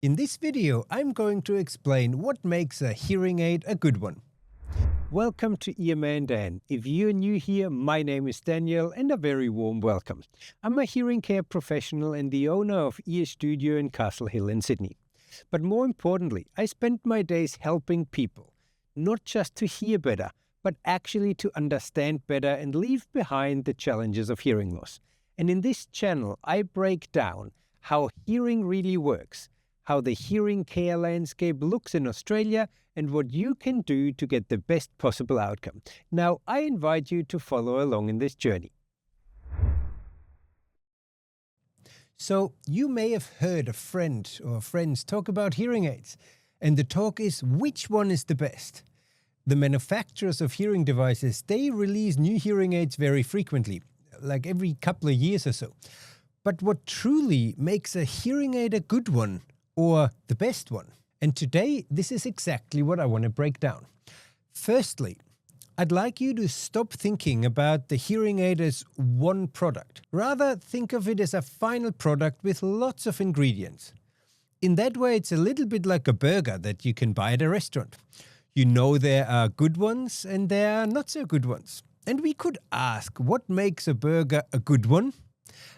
In this video, I'm going to explain what makes a hearing aid a good one. Welcome to EMA and Dan. If you're new here, my name is Daniel and a very warm welcome. I'm a hearing care professional and the owner of Ear Studio in Castle Hill in Sydney. But more importantly, I spend my days helping people, not just to hear better, but actually to understand better and leave behind the challenges of hearing loss. And in this channel, I break down how hearing really works, how the hearing care landscape looks in Australia, and what you can do to get the best possible outcome. Now, I invite you to follow along in this journey. So, you may have heard a friend or friends talk about hearing aids, and the talk is which one is the best. The manufacturers of hearing devices, they release new hearing aids very frequently, like every couple of years or so. But what truly makes a hearing aid a good one, or the best one? And today, this is exactly what I want to break down. Firstly, I'd like you to stop thinking about the hearing aid as one product. Rather, think of it as a final product with lots of ingredients. In that way, it's a little bit like a burger that you can buy at a restaurant. You know there are good ones and there are not so good ones. And we could ask, what makes a burger a good one,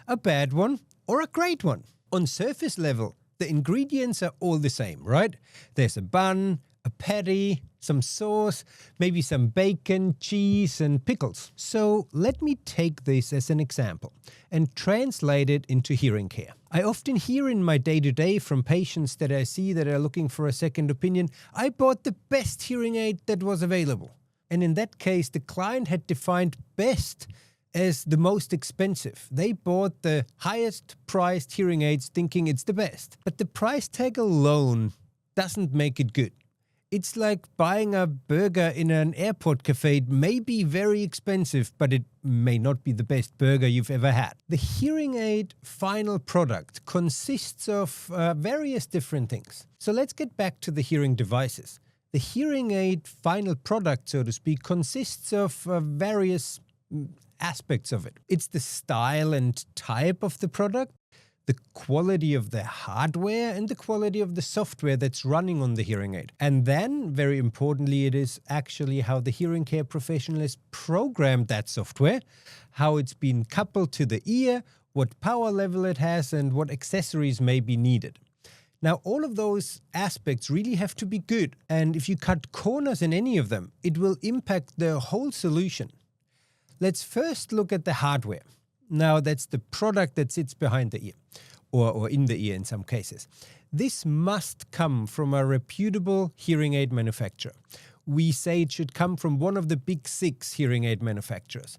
a bad one, or a great one? On surface level, the ingredients are all the same, right? There's a bun, a patty, some sauce, maybe some bacon, cheese, and pickles. So let me take this as an example and translate it into hearing care. I often hear in my day-to-day from patients that I see that are looking for a second opinion, I bought the best hearing aid that was available. And in that case, the client had defined best as the most expensive. They bought the highest priced hearing aids thinking it's the best. But the price tag alone doesn't make it good. It's like buying a burger in an airport cafe. It may be very expensive, but it may not be the best burger you've ever had. The hearing aid final product consists of various different things. So let's get back to the hearing devices. The hearing aid final product, so to speak, consists of various aspects of it. It's the style and type of the product, the quality of the hardware, and the quality of the software that's running on the hearing aid. And then, very importantly, it is actually how the hearing care professional has programmed that software, how it's been coupled to the ear, what power level it has, and what accessories may be needed. Now, all of those aspects really have to be good, and if you cut corners in any of them, it will impact the whole solution. Let's first look at the hardware. Now, that's the product that sits behind the ear, or in the ear in some cases. This must come from a reputable hearing aid manufacturer. We say it should come from one of the big 6 hearing aid manufacturers.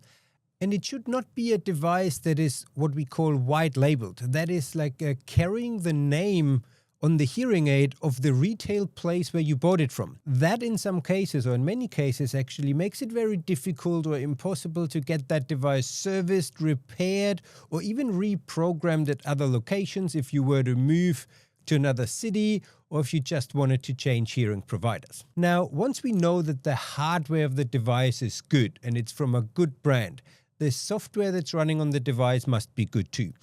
And it should not be a device that is what we call white labeled. That is like carrying the name on the hearing aid of the retail place where you bought it from. That in some cases, or in many cases actually, makes it very difficult or impossible to get that device serviced, repaired, or even reprogrammed at other locations if you were to move to another city or if you just wanted to change hearing providers. Now, once we know that the hardware of the device is good and it's from a good brand, the software that's running on the device must be good too.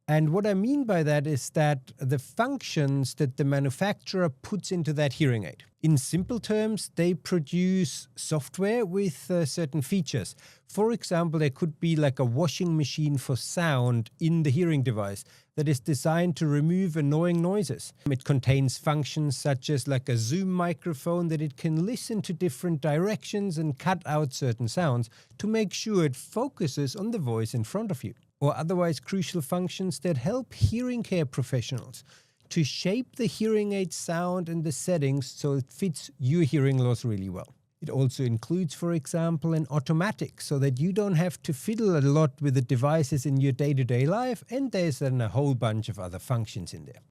And what I mean by that is that the functions that the manufacturer puts into that hearing aid. In simple terms, they produce software with certain features. For example, there could be like a washing machine for sound in the hearing device that is designed to remove annoying noises. It contains functions such as like a zoom microphone that it can listen to different directions and cut out certain sounds to make sure it focuses on the voice in front of you. Or otherwise crucial functions that help hearing care professionals to shape the hearing aid sound and the settings so it fits your hearing loss really well. It also includes, for example, an automatic so that you don't have to fiddle a lot with the devices in your day-to-day life, and there's then a whole bunch of other functions in there.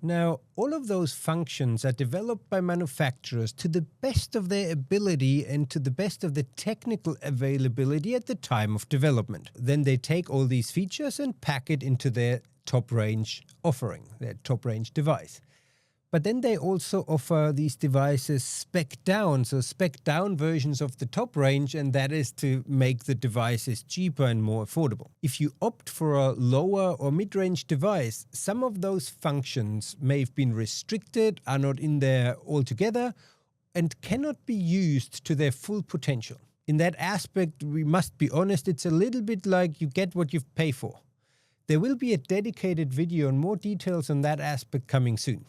Now, all of those functions are developed by manufacturers to the best of their ability and to the best of the technical availability at the time of development. Then they take all these features and pack it into their top range offering, their top range device. But then they also offer these devices spec down, so spec down versions of the top range, and that is to make the devices cheaper and more affordable. If you opt for a lower or mid-range device, some of those functions may have been restricted, are not in there altogether, and cannot be used to their full potential. In that aspect, we must be honest, it's a little bit like you get what you pay for. There will be a dedicated video and more details on that aspect coming soon.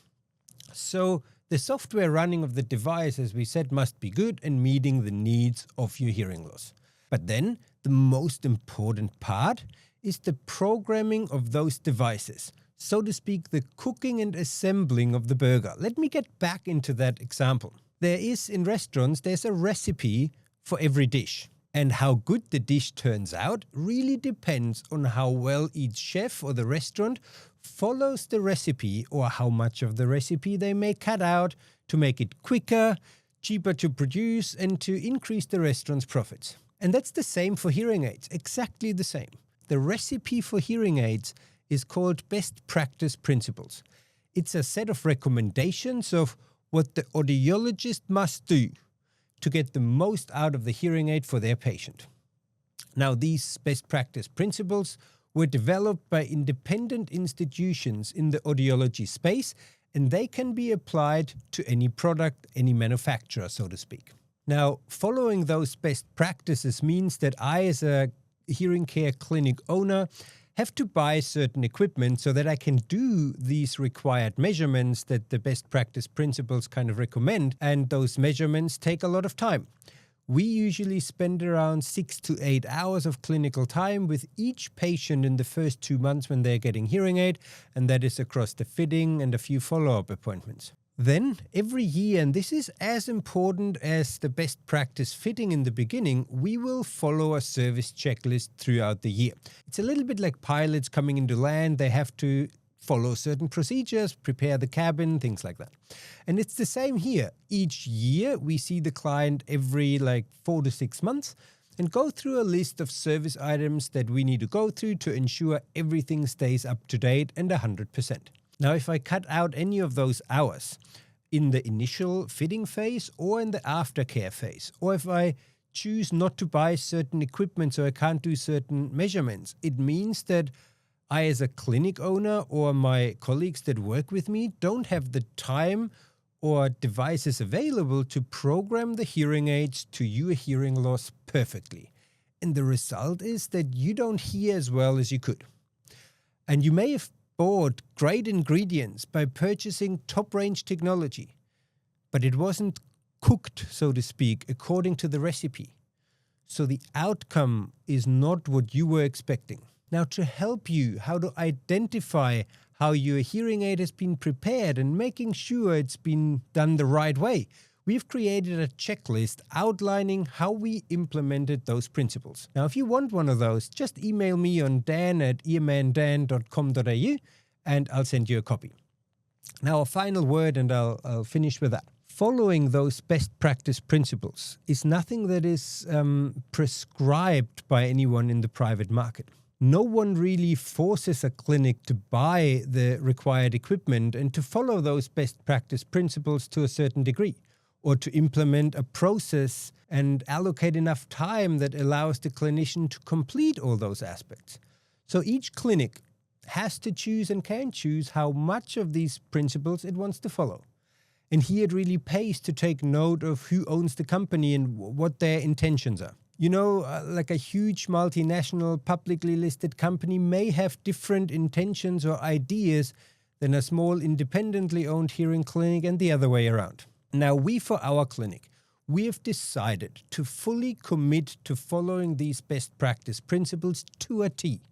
So the software running of the device, as we said, must be good and meeting the needs of your hearing loss. But then the most important part is the programming of those devices. So to speak, the cooking and assembling of the burger. Let me get back into that example. In restaurants, there's a recipe for every dish. And how good the dish turns out really depends on how well each chef or the restaurant follows the recipe, or how much of the recipe they may cut out to make it quicker, cheaper to produce, and to increase the restaurant's profits. And that's the same for hearing aids, exactly the same. The recipe for hearing aids is called best practice principles. It's a set of recommendations of what the audiologist must do to get the most out of the hearing aid for their patient. Now, these best practice principles were developed by independent institutions in the audiology space, and they can be applied to any product, any manufacturer, so to speak. Now, following those best practices means that I, as a hearing care clinic owner, have to buy certain equipment so that I can do these required measurements that the best practice principles kind of recommend, and those measurements take a lot of time. We usually spend around 6 to 8 hours of clinical time with each patient in the first 2 months when they're getting hearing aid, and that is across the fitting and a few follow-up appointments. Then, every year, and this is as important as the best practice fitting in the beginning, we will follow a service checklist throughout the year. It's a little bit like pilots coming into land. They have to follow certain procedures, prepare the cabin, things like that. And it's the same here. Each year, we see the client every 4 to 6 months and go through a list of service items that we need to go through to ensure everything stays up to date and 100%. Now, if I cut out any of those hours in the initial fitting phase or in the aftercare phase, or if I choose not to buy certain equipment so I can't do certain measurements, it means that I, as a clinic owner, or my colleagues that work with me, don't have the time or devices available to program the hearing aids to your hearing loss perfectly. And the result is that you don't hear as well as you could. And you may have bought great ingredients by purchasing top-range technology, but it wasn't cooked, so to speak, according to the recipe. So the outcome is not what you were expecting. Now, to help you how to identify how your hearing aid has been prepared and making sure it's been done the right way, we've created a checklist outlining how we implemented those principles. Now, if you want one of those, just email me on dan@earmandan.com.au and I'll send you a copy. Now, a final word, and I'll finish with that. Following those best practice principles is nothing that is prescribed by anyone in the private market. No one really forces a clinic to buy the required equipment and to follow those best practice principles to a certain degree, or to implement a process and allocate enough time that allows the clinician to complete all those aspects. So each clinic has to choose and can choose how much of these principles it wants to follow. And here it really pays to take note of who owns the company and what their intentions are. You know, like a huge multinational publicly listed company may have different intentions or ideas than a small independently owned hearing clinic, and the other way around. Now, for our clinic, we have decided to fully commit to following these best practice principles to a T.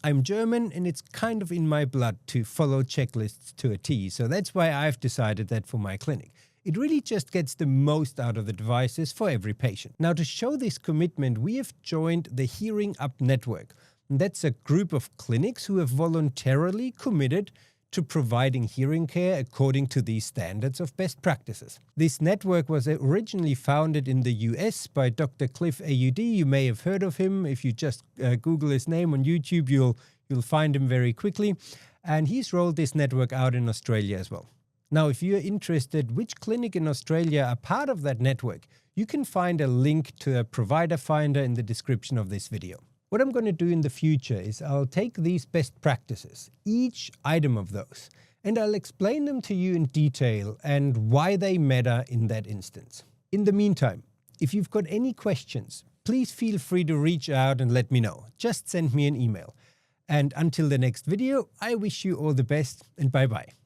I'm German, and it's kind of in my blood to follow checklists to a T, so that's why I've decided that for my clinic. It really just gets the most out of the devices for every patient. Now, to show this commitment, we have joined the Hearing Up Network. And that's a group of clinics who have voluntarily committed to providing hearing care according to these standards of best practices. This network was originally founded in the US by Dr. Cliff Aud. You may have heard of him. If you just Google his name on YouTube, you'll find him very quickly. And he's rolled this network out in Australia as well. Now, if you're interested which clinic in Australia are part of that network, you can find a link to a provider finder in the description of this video. What I'm going to do in the future is I'll take these best practices, each item of those, and I'll explain them to you in detail and why they matter in that instance. In the meantime, if you've got any questions, please feel free to reach out and let me know. Just send me an email. And until the next video, I wish you all the best and bye-bye.